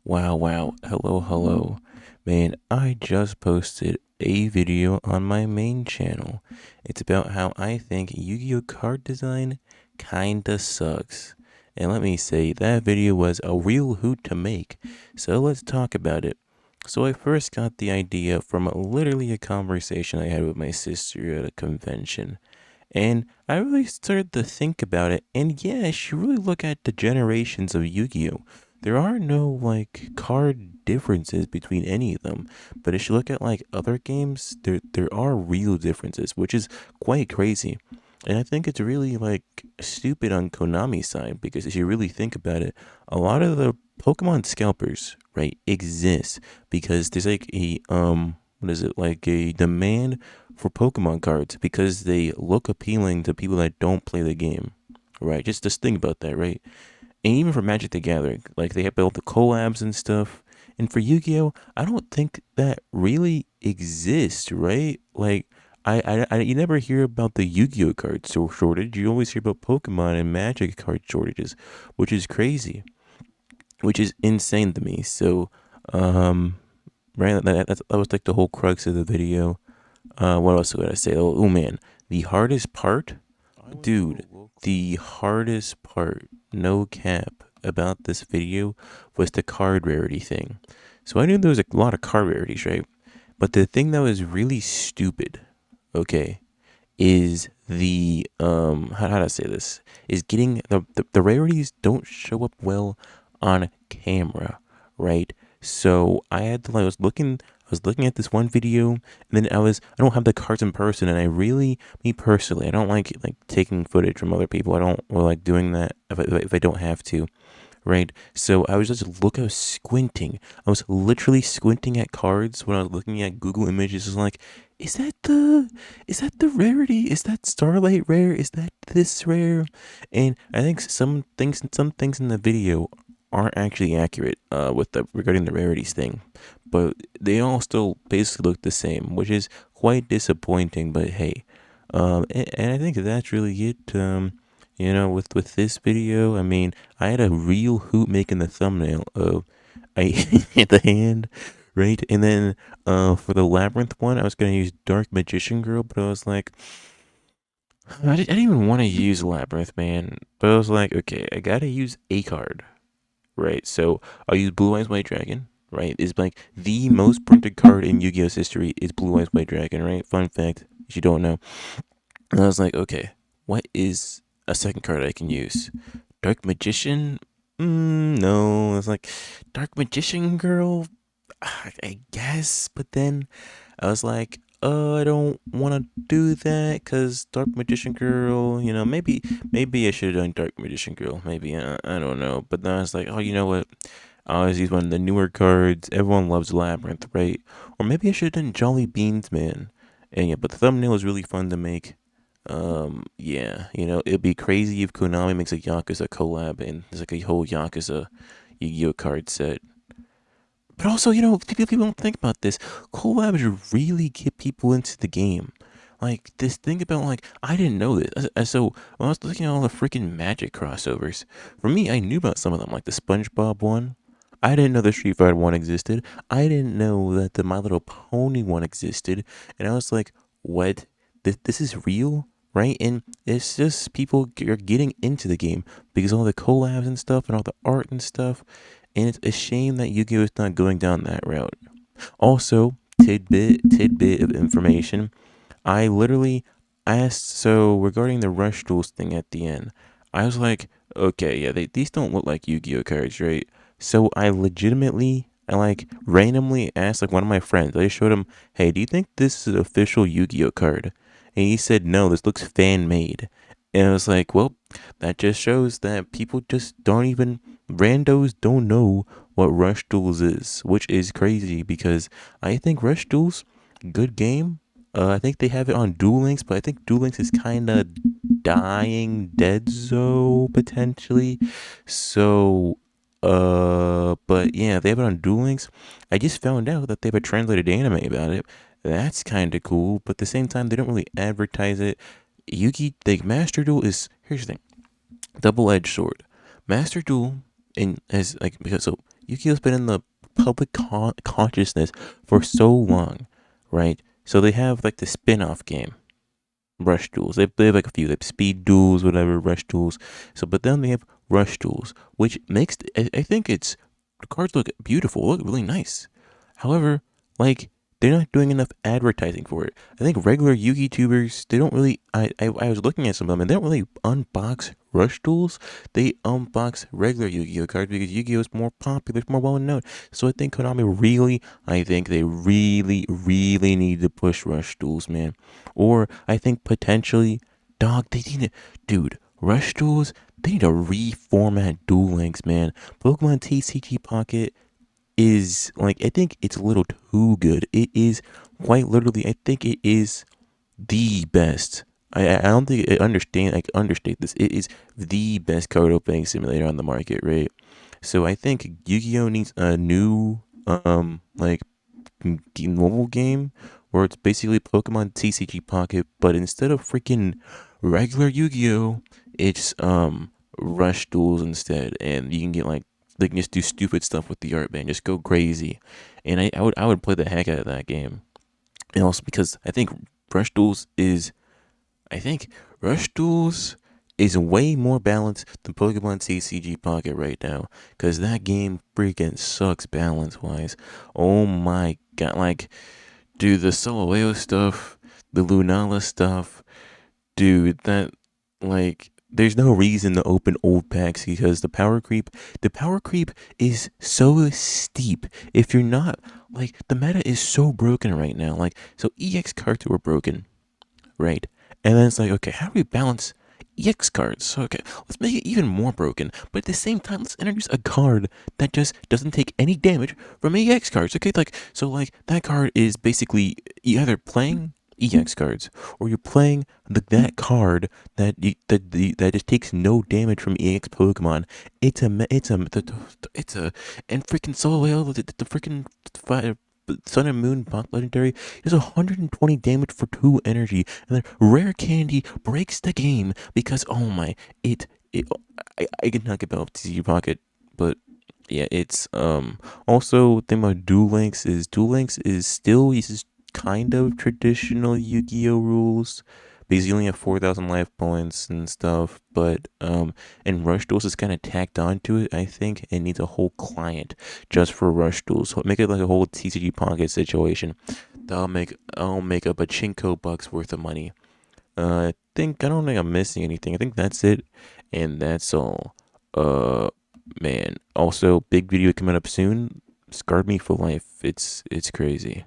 Wow. Hello. Man, I just posted a video on my main channel. It's about how I think Yu-Gi-Oh card design kinda sucks. And let me say, that video was a real hoot to make. So let's talk about it. So I first got the idea from literally a conversation I had with my sister at a convention. And I really started to think about it. And yeah, she really look at the generations of Yu-Gi-Oh. There are no like card differences between any of them. But if you look at like other games, there are real differences, which is quite crazy. And I think it's really like stupid on Konami's side because if you really think about it, a lot of the Pokemon scalpers, right, exist because there's like a what is it, like a demand for Pokemon cards because they look appealing to people that don't play the game, right? Just think about that, right? And even for Magic the Gathering, like they have built the collabs and stuff. And for Yu-Gi-Oh, I don't think that really exists, right? Like you never hear about the Yu-Gi-Oh card shortage. You always hear about Pokemon and Magic card shortages, which is crazy, which is insane to me. So, right, that was like the whole crux of the video. What else would I say? Oh man, the hardest part, dude, the hardest part, no cap, about this video was the card rarity thing. So I knew there was a lot of card rarities, right? But the thing that was really stupid, okay, is the how to say this, is getting the rarities don't show up well on camera, right? So I had to, like, I was looking at this one video, and then I don't have the cards in person, and I really, me personally, I don't like taking footage from other people. I don't, or like doing that if I don't have to, right? So I was squinting. I was literally squinting at cards when I was looking at Google Images. It's like, is that the, is that the rarity? Is that Starlight rare? Is that this rare? And I think some things in the video aren't actually accurate with the regarding the rarities thing, but they all still basically look the same, which is quite disappointing. But hey, and I think that's really it. With this video, I mean, I had a real hoot making the thumbnail of I hit the hand, right? And then for the labyrinth one, I was gonna use Dark Magician Girl, but I was like, I didn't even want to use labyrinth, man. But I was like, okay, I gotta use a card, right? So I'll use Blue Eyes White Dragon, right? It's like the most printed card in Yu-Gi-Oh's history is Blue Eyes White Dragon, right? Fun fact, if you don't know. And I was like, okay, what is a second card I can use? Dark Magician? No. It's like, Dark Magician Girl? I guess. But then I was like, I don't want to do that because Dark Magician Girl, maybe I should have done Dark Magician Girl. Maybe, I don't know. But then I was like, oh, you know what? I always use one of the newer cards. Everyone loves Labyrinth, right? Or maybe I should have done Jolly Beans, man. And yeah, but the thumbnail was really fun to make. Yeah, it'd be crazy if Konami makes a Yakuza collab and there's like a whole Yakuza Yu-Gi-Oh card set. But also, people don't think about this. Collabs really get people into the game. Like this thing about, like, I didn't know this. So when I was looking at all the freaking Magic crossovers, for me, I knew about some of them, like the SpongeBob one. I didn't know the Street Fighter one existed. I didn't know that the My Little Pony one existed. And I was like, what? This is real? Right? And it's just people are getting into the game because all the collabs and stuff and all the art and stuff. And it's a shame that Yu-Gi-Oh is not going down that route. Also, tidbit of information. I literally asked, so regarding the Rush Duels thing at the end, I was like, okay, yeah, these don't look like Yu-Gi-Oh cards, right? So I like randomly asked like one of my friends. I showed him, hey, do you think this is an official Yu-Gi-Oh card? And he said, no, this looks fan made. And I was like, well, that just shows that people just don't even, randos don't know what Rush Duels is, which is crazy because I think Rush Duels, good game. I think they have it on Duel Links, but I think Duel Links is kind of dying dead, so potentially. So, but yeah, they have it on Duel Links. I just found out that they have a translated anime about it. That's kind of cool, but at the same time, they don't really advertise it. The Master Duel is, here's the thing, double edged sword. Master Duel, and as like, because so Yu-Gi-Oh's been in the public consciousness for so long, right? So they have like the spin-off game, Rush Duels. They have like a few, like Speed Duels, whatever, Rush Duels. So, but then they have Rush Duels, which makes I think it's the cards look beautiful, look really nice. However, like they're not doing enough advertising for it. I think regular Yu-Gi tubers they don't really. I was looking at some of them and they don't really unbox Rush Duels. They unbox regular Yu-Gi-Oh cards because Yu-Gi-Oh is more popular, it's more well known. So I think they really need to push Rush Duels, man. Or I think potentially, dog, they need to, dude, Rush Duels, they need to reformat Duel Links, man. Pokemon TCG Pocket is, like, I think it's a little too good. It is quite literally, I think it is the best. I don't think I can understate this. It is the best card opening simulator on the market, right? So I think Yu-Gi-Oh needs a new, like, mobile game where it's basically Pokemon TCG Pocket, but instead of freaking regular Yu-Gi-Oh, it's Rush Duels instead, and you can get like they can just do stupid stuff with the art, man. Just go crazy, and I would play the heck out of that game, and also because Rush Duels is I think Rush Duels is way more balanced than Pokemon TCG Pocket right now. Cause that game freaking sucks balance wise. Oh my god, like dude, the Soloweo stuff, the Lunala stuff, dude, that like there's no reason to open old packs because the power creep is so steep. If you're not like the meta is so broken right now. Like so EX cards were broken, right? And then it's like, okay, how do we balance EX cards? So, okay, let's make it even more broken. But at the same time, let's introduce a card that just doesn't take any damage from EX cards. Okay, like, so, like, that card is basically you either playing EX cards or you're playing that card that just takes no damage from EX Pokemon. And freaking Solo Whale, the freaking Sun and Moon Bot Legendary does 120 damage for 2 energy, and then Rare Candy breaks the game because oh my, it I cannot get about TCG Pocket, but yeah, it's also thing about Duel Links is still uses kind of traditional Yu-Gi-Oh rules. Because you only have 4,000 life points and stuff, but and Rush Duels is kind of tacked onto it. I think it needs a whole client just for Rush Duels. So make it like a whole TCG Pocket situation. I'll make a pachinko bucks worth of money. I don't think I'm missing anything. I think that's it, and that's all. Uh, man. Also, big video coming up soon. Scarred me for life. It's crazy.